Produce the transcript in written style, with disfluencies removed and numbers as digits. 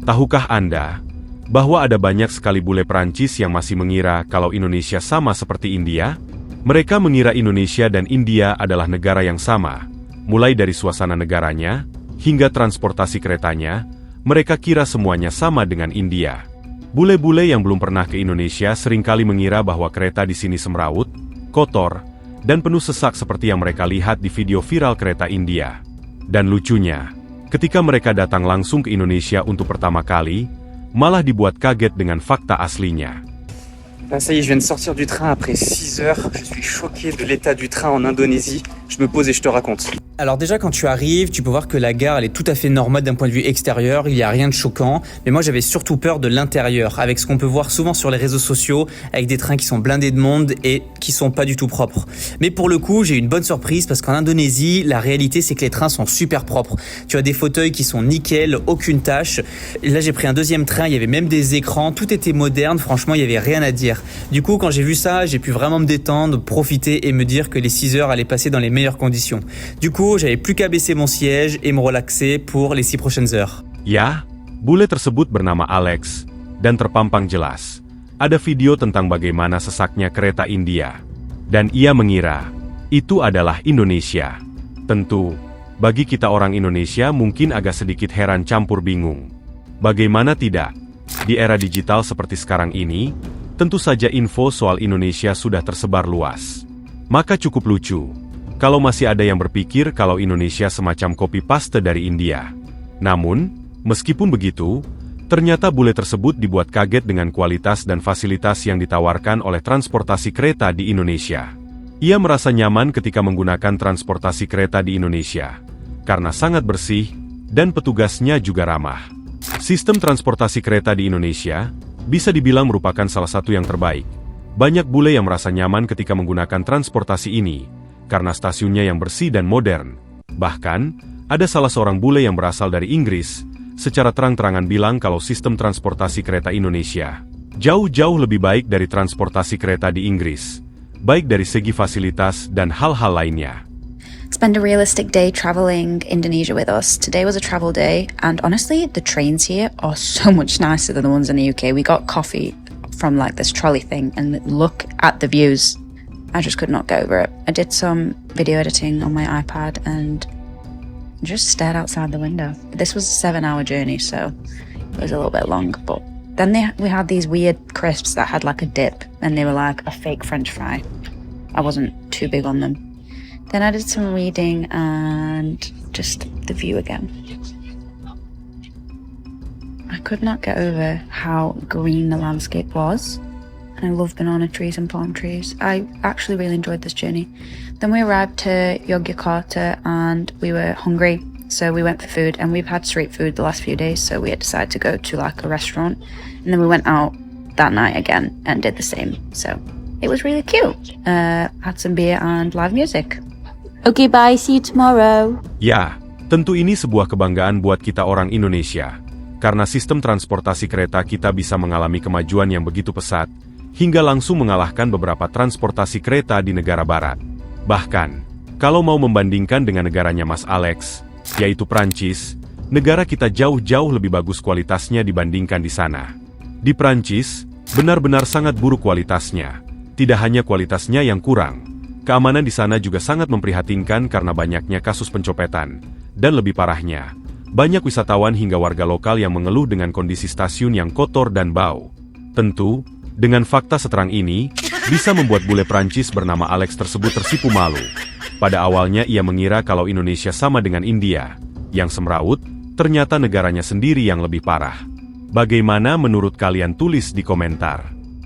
Tahukah Anda bahwa ada banyak sekali bule Prancis yang masih mengira kalau Indonesia sama seperti India? Mereka mengira Indonesia dan India adalah negara yang sama, mulai dari suasana negaranya hingga transportasi keretanya. Mereka kira semuanya sama dengan India. Bule-bule yang belum pernah ke Indonesia seringkali mengira bahwa kereta di sini semrawut, kotor, dan penuh sesak seperti yang mereka lihat di video viral kereta India. Dan lucunya, ketika mereka datang langsung ke Indonesia untuk pertama kali, malah dibuat kaget dengan fakta aslinya. Ça y est, je viens de sortir du train après 6 heures. Je suis choqué de l'état du train en Indonésie. Je me pose et je te raconte. Alors déjà quand tu arrives, tu peux voir que la gare elle est tout à fait normale d'un point de vue extérieur, il n'y a rien de choquant, mais moi j'avais surtout peur de l'intérieur, avec ce qu'on peut voir souvent sur les réseaux sociaux, avec des trains qui sont blindés de monde et qui sont pas du tout propres. Mais pour le coup, j'ai eu une bonne surprise parce qu'en Indonésie, la réalité c'est que les trains sont super propres. Tu as des fauteuils qui sont nickel, aucune tache. Et là j'ai pris un deuxième train, il y avait même des écrans, tout était moderne, franchement il y avait rien à dire. Du coup quand j'ai vu ça, j'ai pu vraiment me détendre, profiter et me dire que les 6 heures allaient passer dans les meilleures conditions. Du coup, j'avais plus qu'à baisser mon siège et me relaxer pour les 6 prochaines heures. Ya, bule tersebut bernama Alex, dan terpampang jelas. Ada video tentang bagaimana sesaknya kereta India. Dan ia mengira, itu adalah Indonesia. Tentu, bagi kita orang Indonesia mungkin agak sedikit heran campur bingung. Bagaimana tidak? Di era digital seperti sekarang ini, tentu saja info soal Indonesia sudah tersebar luas. Maka cukup lucu kalau masih ada yang berpikir kalau Indonesia semacam copy-paste dari India. Namun, meskipun begitu, ternyata bule tersebut dibuat kaget dengan kualitas dan fasilitas yang ditawarkan oleh transportasi kereta di Indonesia. Ia merasa nyaman ketika menggunakan transportasi kereta di Indonesia, karena sangat bersih, dan petugasnya juga ramah. Sistem transportasi kereta di Indonesia bisa dibilang merupakan salah satu yang terbaik. Banyak bule yang merasa nyaman ketika menggunakan transportasi ini, karena stasiunnya yang bersih dan modern. Bahkan, ada salah seorang bule yang berasal dari Inggris, secara terang-terangan bilang kalau sistem transportasi kereta Indonesia jauh-jauh lebih baik dari transportasi kereta di Inggris, baik dari segi fasilitas dan hal-hal lainnya. Spend a realistic day traveling Indonesia with us. Today was a travel day, and honestly, the trains here are so much nicer than the ones in the UK. We got coffee from like this trolley thing, and look at the views. I just could not get over it. I did some video editing on my iPad and just stared outside the window. This was a 7-hour journey, so it was a little bit long. But then we had these weird crisps that had like a dip, and they were like a fake French fry. I wasn't too big on them. Then I did some reading and just the view again. I could not get over how green the landscape was. I love banana trees and palm trees. I actually really enjoyed this journey. Then we arrived to Yogyakarta and we were hungry, so we went for food, and we've had street food the last few days, so we had decided to go to like a restaurant, and then we went out that night again and did the same. So it was really cute. Had some beer and live music. Okay, bye. See you tomorrow. Ya, tentu ini sebuah kebanggaan buat kita orang Indonesia, karena sistem transportasi kereta kita bisa mengalami kemajuan yang begitu pesat, hingga langsung mengalahkan beberapa transportasi kereta di negara barat. Bahkan, kalau mau membandingkan dengan negaranya Mas Alex, yaitu Prancis, negara kita jauh-jauh lebih bagus kualitasnya dibandingkan di sana. Di Prancis, benar-benar sangat buruk kualitasnya. Tidak hanya kualitasnya yang kurang, keamanan di sana juga sangat memprihatinkan karena banyaknya kasus pencopetan. Dan lebih parahnya, banyak wisatawan hingga warga lokal yang mengeluh dengan kondisi stasiun yang kotor dan bau. Tentu, dengan fakta seterang ini, bisa membuat bule Prancis bernama Alex tersebut tersipu malu. Pada awalnya ia mengira kalau Indonesia sama dengan India, yang semrawut, ternyata negaranya sendiri yang lebih parah. Bagaimana menurut kalian, tulis di komentar.